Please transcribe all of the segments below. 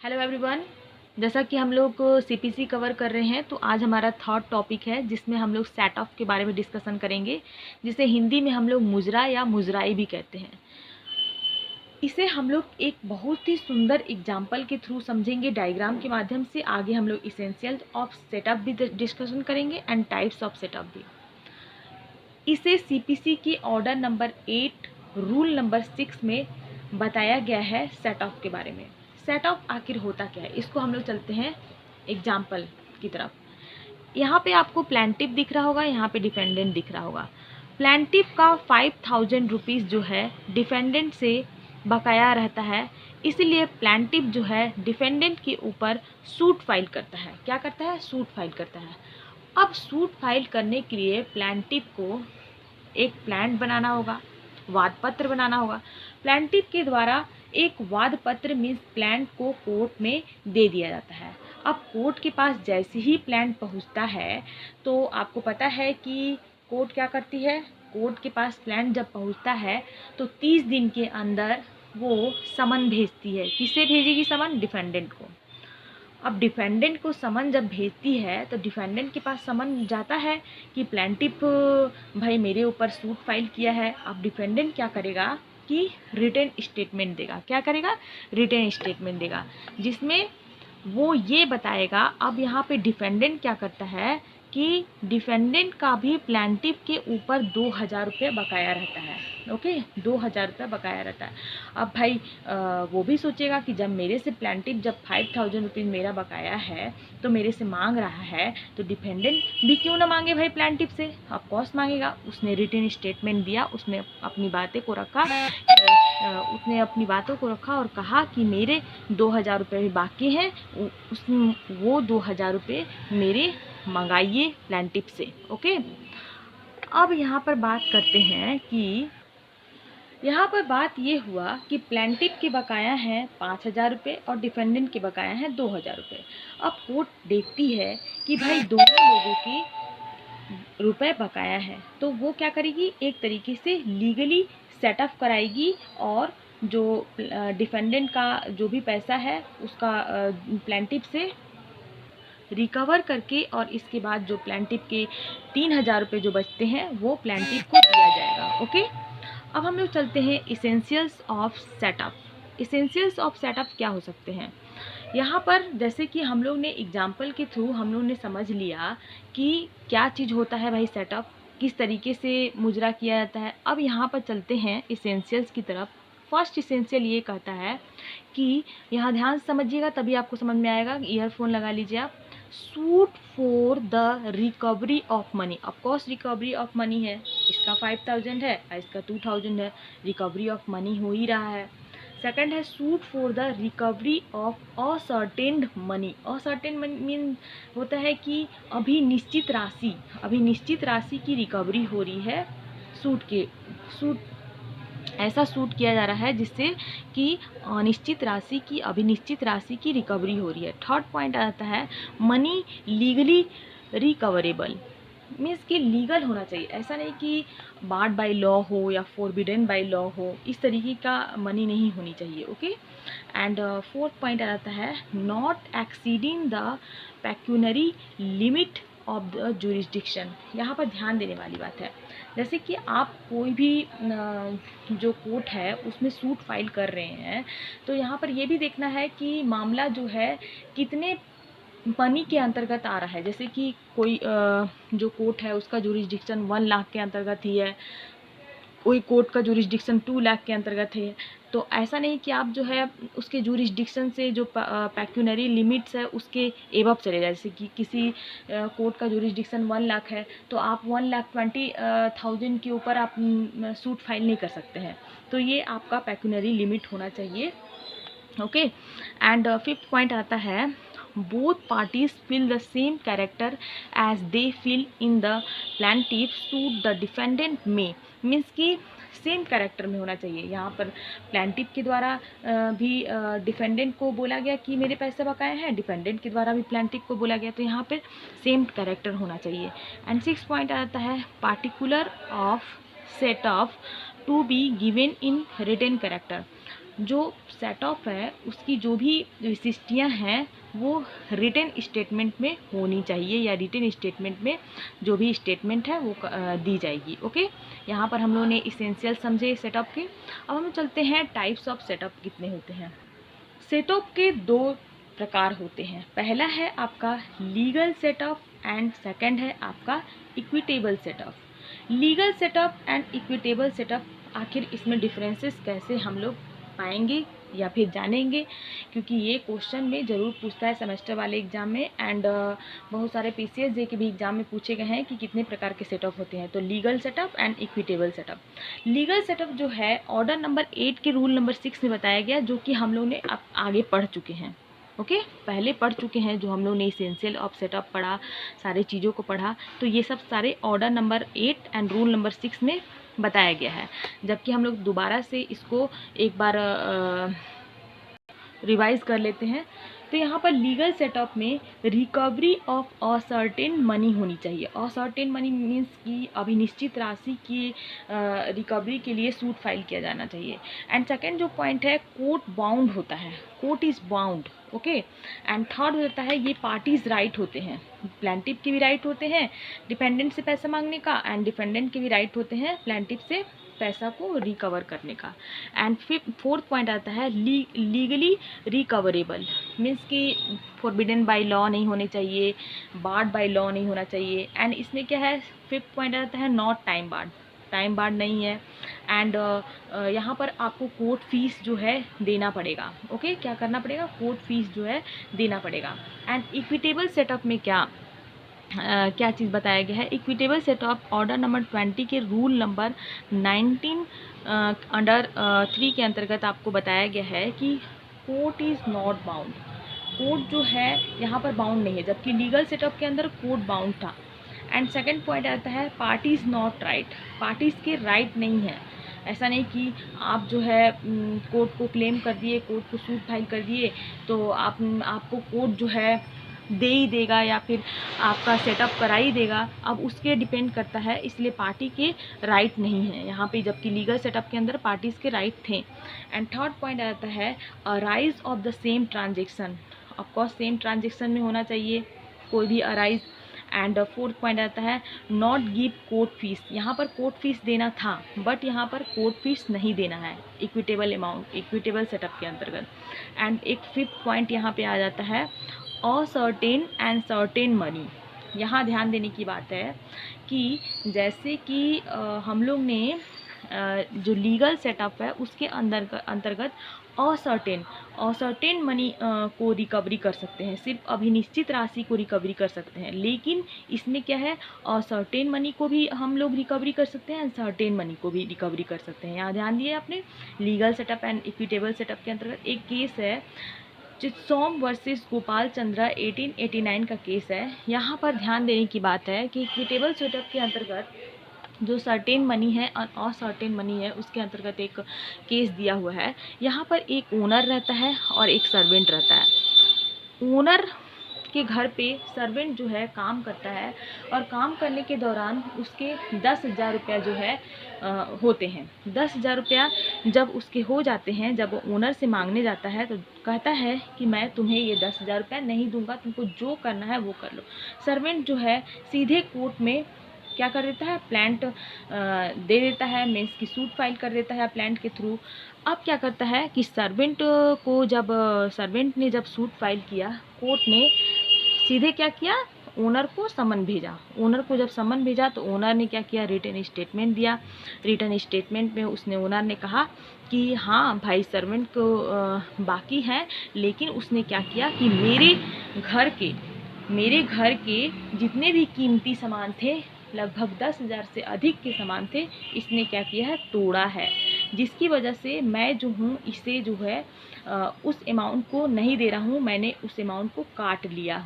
Hello everyone. जैसा कि हम लोग सीपीसी कवर कर रहे हैं, तो आज हमारा थर्ड टॉपिक है जिसमें हम लोग सेट ऑफ के बारे में डिस्कशन करेंगे, जिसे हिंदी में हम लोग मुजरा या मुजराई भी कहते हैं। इसे हम लोग एक बहुत ही सुंदर एग्जाम्पल के थ्रू समझेंगे, डायग्राम के माध्यम से। आगे हम लोग इसेंशियल ऑफ सेटअप भी डिस्कशन करेंगे एंड टाइप्स ऑफ सेटअप भी। इसे सीपीसी के ऑर्डर नंबर 8 रूल नंबर 6 में बताया गया है सेट ऑफ के बारे में। सेट ऑफ आखिर होता क्या है, इसको हम लोग चलते हैं एग्जाम्पल की तरफ। यहाँ पे आपको प्लांटिव दिख रहा होगा, यहाँ पे डिफेंडेंट दिख रहा होगा। प्लांटिव का 5000 रुपीज़ जो है डिफेंडेंट से बकाया रहता है, इसीलिए प्लांटिव जो है डिफेंडेंट के ऊपर सूट फाइल करता है। क्या करता है? सूट फाइल करता है। अब सूट फाइल करने के लिए प्लांटिव को एक प्लांट बनाना होगा, वाद पत्र बनाना होगा। प्लांटिव के द्वारा एक वाद पत्र मीन्स प्लांट को कोर्ट में दे दिया जाता है। अब कोर्ट के पास जैसे ही प्लांट पहुंचता है, तो आपको पता है कि कोर्ट क्या करती है। कोर्ट के पास प्लांट जब पहुंचता है तो 30 दिन के अंदर वो समन भेजती है। किसे भेजेगी समन? डिफेंडेंट को। अब डिफेंडेंट को समन जब भेजती है तो डिफेंडेंट के पास समन जाता है कि प्लांटिव भाई मेरे ऊपर सूट फाइल किया है। अब डिफेंडेंट क्या करेगा कि रिटन स्टेटमेंट देगा। क्या करेगा? रिटन स्टेटमेंट देगा, जिसमें वो ये बताएगा। अब यहाँ पे डिफेंडेंट क्या करता है कि डिफेंडेंट का भी प्लांटिव के ऊपर 2000 रुपये बकाया रहता है। ओके, 2000 रुपये बकाया रहता है। अब भाई वो भी सोचेगा कि जब मेरे से प्लांटिव जब 5000 रुपीज़ मेरा बकाया है तो मेरे से मांग रहा है, तो डिफेंडेंट भी क्यों ना मांगे भाई प्लांटिव से। ऑफकोर्स मांगेगा। उसने रिटन स्टेटमेंट दिया, उसने अपनी बातें को रखा, उसने अपनी बातों को रखा और कहा कि मेरे 2000 रुपये भी बाकी हैं, वो 2000 रुपये मेरे मंगाइए प्लांटिव से। ओके, अब यहाँ पर बात करते हैं कि यहाँ पर बात ये हुआ कि प्लांटिव के बकाया हैं 5000 रुपये और डिफेंडेंट के बकाया हैं 2000 रुपये। अब कोर्ट देखती है कि भाई दोनों लोगों की रुपए बकाया है, तो वो क्या करेगी, एक तरीके से लीगली सेटअप कराएगी और जो डिफेंडेंट का जो भी पैसा है उसका प्लांटिव से रिकवर करके, और इसके बाद जो प्लांटिव के 3000 रुपये जो बचते हैं वो प्लांटिव को दिया जाएगा। ओके, अब हम लोग चलते हैं essentials of setup. Essentials of setup क्या हो सकते हैं? यहाँ पर जैसे कि हम लोग ने एग्जाम्पल के थ्रू हम लोग ने समझ लिया कि क्या चीज़ होता है भाई सेटअप, किस तरीके से मुजरा किया जाता है। अब यहाँ पर चलते हैं इसेंशियल्स की तरफ। फर्स्ट इसेंशियल ये कहता है कि यहाँ ध्यान से समझिएगा तभी आपको समझ में आएगा। ईयरफोन लगा लीजिए आप। Suit for the recovery of money. Of course recovery of money है, इसका 5000 है, इसका 2000 है, रिकवरी ऑफ मनी हो ही रहा है। सेकंड है suit for the recovery of ascertained money. Ascertain mean होता है कि अभी निश्चित राशि की रिकवरी हो रही है। सूट ऐसा सूट किया जा रहा है जिससे कि अनिश्चित राशि की अभिनिश्चित राशि की रिकवरी हो रही है। थर्ड पॉइंट आता है मनी लीगली रिकवरेबल। मीन्स कि लीगल होना चाहिए, ऐसा नहीं कि बार्ड बाय लॉ हो या फॉरबिडन बाय लॉ हो, इस तरीके का मनी नहीं होनी चाहिए। ओके, एंड फोर्थ पॉइंट आता है not exceeding the pecuniary limit of the jurisdiction. यहाँ पर ध्यान देने वाली बात है, जैसे कि आप कोई भी जो कोर्ट है उसमें सूट फाइल कर रहे हैं, तो यहाँ पर ये भी देखना है कि मामला जो है कितने मनी के अंतर्गत आ रहा है। जैसे कि कोई जो कोर्ट है उसका जुरिस्डिक्शन 1 लाख के अंतर्गत ही है, कोई कोर्ट का जुरिस्डिक्शन 2 लाख के अंतर्गत है। तो ऐसा नहीं कि आप जो है उसके जुरिस्डिक्शन से जो पैक्यूनरी लिमिट्स है उसके एबव चले जाए। जैसे कि किसी कोर्ट का जुरिस्डिक्शन 1 लाख है तो आप 1,20,000 के ऊपर आप सूट फाइल नहीं कर सकते हैं। तो ये आपका पैक्यूनरी लिमिट होना चाहिए। ओके, एंड फिफ्थ पॉइंट आता है both parties feel the same character as they feel in the plaintiff suit the defendant may। Means कि सेम कैरेक्टर में होना चाहिए। यहाँ पर प्लांटिव के द्वारा भी डिफेंडेंट को बोला गया कि मेरे पैसे बकाए हैं, डिफेंडेंट के द्वारा भी प्लांटिव को बोला गया, तो यहाँ पर सेम कैरेक्टर होना चाहिए। एंड सिक्स पॉइंट आता है particular of set of to be given in written character. जो सेट ऑफ है उसकी जो भी विशिष्टियाँ हैं वो रिटन स्टेटमेंट में होनी चाहिए, या रिटन स्टेटमेंट में जो भी स्टेटमेंट है वो दी जाएगी। ओके, यहाँ पर हम लोगों ने इसेंशियल समझे सेटअप के। अब हम चलते हैं टाइप्स ऑफ सेटअप कितने होते हैं। सेटअप के दो प्रकार होते हैं। पहला है आपका लीगल सेटअप एंड सेकंड है आपका equitable setup. Legal setup and equitable setup, आखिर इसमें डिफरेंसेस कैसे हम लोग पाएंगे या फिर जानेंगे, क्योंकि ये क्वेश्चन में ज़रूर पूछता है सेमेस्टर वाले एग्जाम में, एंड बहुत सारे पीसीएस जे के भी एग्जाम में पूछे गए हैं कि कितने प्रकार के सेटअप होते हैं। तो legal setup and equitable setup. Legal setup जो है ऑर्डर नंबर 8 के रूल नंबर 6 में बताया गया, जो कि हम लोग ने अब आगे पढ़ चुके हैं। ओके, पहले पढ़ चुके हैं, जो हम लोग ने इसेंशियल ऑफ सेटअप पढ़ा, सारे चीज़ों को पढ़ा, तो ये सब सारे order number 8 and rule number 6 में बताया गया है। जबकि हम लोग दोबारा से इसको एक बार रिवाइज कर लेते हैं। तो यहाँ पर लीगल सेटअप में रिकवरी ऑफ असर्टेन मनी होनी चाहिए। असर्टेन मनी मीन्स कि अभिनिश्चित राशि की रिकवरी के लिए सूट फाइल किया जाना चाहिए। एंड सेकेंड जो पॉइंट है, कोर्ट बाउंड होता है, court is bound. Okay, and third होता है ये पार्टीज राइट होते हैं, प्लेंटिफ के भी राइट होते हैं डिपेंडेंट से पैसा मांगने का, एंड डिफेंडेंट के भी राइट होते हैं प्लेंटिफ से पैसा को रिकवर करने का। एंड फोर्थ पॉइंट आता है लीगली रिकवरेबल, मीन्स कि फॉरबिडन बाय लॉ नहीं होने चाहिए, बार्ड बाय लॉ नहीं होना चाहिए। एंड इसमें क्या है, फिफ्थ पॉइंट आता है not time barred, time barred नहीं है। एंड यहाँ पर आपको कोर्ट फीस जो है देना पड़ेगा। ओके, क्या करना पड़ेगा, कोर्ट फीस जो है देना पड़ेगा। एंड इक्विटेबल सेटअप में क्या चीज़ बताया गया है, इक्विटेबल सेटअप ऑर्डर नंबर 20 के रूल नंबर 19 अंडर 3 के अंतर्गत आपको बताया गया है कि court is not bound, court जो है यहाँ पर बाउंड नहीं है, जबकि लीगल सेटअप के अंदर कोर्ट बाउंड था। एंड सेकंड पॉइंट आता है पार्टीज नॉट राइट, पार्टीज के राइट नहीं है। ऐसा नहीं कि आप जो है कोर्ट को क्लेम कर दिए, कोर्ट को सूट फाइल कर दिए, तो आपको कोर्ट जो है दे ही देगा या फिर आपका सेटअप करा ही देगा, अब उसके डिपेंड करता है, इसलिए पार्टी के राइट नहीं है यहाँ पे, जबकि लीगल सेटअप के अंदर पार्टीज़ के राइट थे। एंड थर्ड पॉइंट आता है arise of the same transaction, of course same transaction में होना चाहिए कोई भी अराइज। एंड फोर्थ पॉइंट आता है नॉट गिव कोर्ट फीस, यहाँ पर कोर्ट फीस देना था बट यहाँ पर कोर्ट फीस नहीं देना है इक्विटेबल अमाउंट, इक्विटेबल सेटअप के अंतर्गत। एंड एक फिफ्थ पॉइंट यहाँ पे आ जाता है असर्टेन एंड सर्टेन मनी। यहाँ ध्यान देने की बात है कि जैसे कि हम लोग ने जो लीगल सेटअप है उसके अंतर्गत असर्टेन मनी को रिकवरी कर सकते हैं, सिर्फ अभिनिश्चित राशि को रिकवरी कर सकते हैं। लेकिन इसमें क्या है, असर्टेन मनी को भी हम लोग रिकवरी कर सकते हैं, सर्टेन मनी को भी रिकवरी कर सकते हैं। यहाँ ध्यान दिए आपने, legal setup and equitable setup के अंतर्गत एक केस है चित्सोम वर्सेस गोपाल चंद्रा 1889 का केस है। यहाँ पर ध्यान देने की बात है कि इक्विटेबल सेटअप के अंतर्गत जो सर्टेन मनी है और असर्टेन मनी है उसके अंतर्गत एक केस दिया हुआ है। यहाँ पर एक ओनर रहता है और एक सर्वेंट रहता है। ओनर के घर पे सर्वेंट जो है काम करता है और काम करने के दौरान उसके 10,000 रुपया जो है होते हैं। 10,000 रुपया जब उसके हो जाते हैं, जब वो ओनर से मांगने जाता है तो कहता है कि मैं तुम्हें ये 10,000 रुपया नहीं दूंगा, तुमको जो करना है वो कर लो। सर्वेंट जो है सीधे कोर्ट में क्या कर देता है, प्लांट दे देता है, मीन्स की सूट फाइल कर देता है प्लांट के थ्रू। अब क्या करता है कि सर्वेंट ने जब सूट फाइल किया, कोर्ट ने सीधे क्या किया, ओनर को समन भेजा। ओनर को जब समन भेजा तो ओनर ने क्या किया, रिटन स्टेटमेंट दिया। रिटन स्टेटमेंट में उसने ओनर ने कहा कि हाँ भाई सर्वेंट को बाकी है, लेकिन उसने क्या किया कि मेरे घर के जितने भी कीमती सामान थे, लगभग 10,000 से अधिक के सामान थे, इसने क्या किया है, तोड़ा है, जिसकी वजह से मैं जो हूँ इसे जो है उस अमाउंट को नहीं दे रहा हूँ, मैंने उस अमाउंट को काट लिया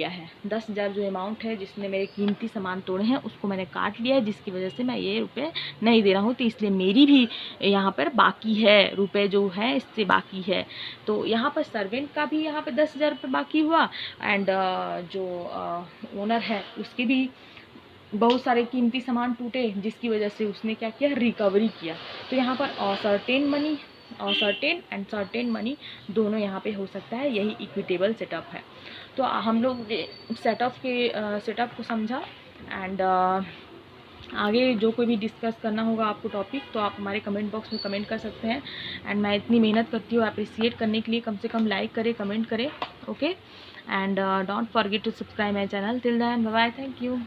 है। 10,000 जो अमाउंट है जिसने मेरे कीमती सामान तोड़े हैं उसको मैंने काट लिया है, जिसकी वजह से मैं ये रुपए नहीं दे रहा हूँ, तो इसलिए मेरी भी यहाँ पर बाकी है, रुपए जो है इससे बाकी है। तो यहाँ पर सर्वेंट का भी यहाँ पर 10,000 रुपये बाकी हुआ, एंड जो ओनर है उसके भी बहुत सारे कीमती सामान टूटे, जिसकी वजह से उसने क्या किया, रिकवरी किया। तो यहाँ पर असर्टेन मनी और सर्टेन एंड सर्टेन मनी दोनों यहाँ पे हो सकता है। यही इक्विटेबल सेटअप है। तो हम लोग सेटअप को समझा एंड आगे जो कोई भी डिस्कस करना होगा आपको टॉपिक, तो आप हमारे कमेंट बॉक्स में कमेंट कर सकते हैं। एंड मैं इतनी मेहनत करती हूँ अप्रिसिएट करने के लिए, कम से कम लाइक करें, कमेंट करें, okay. And don't forget to subscribe my channel. Till then bye bye, thank you.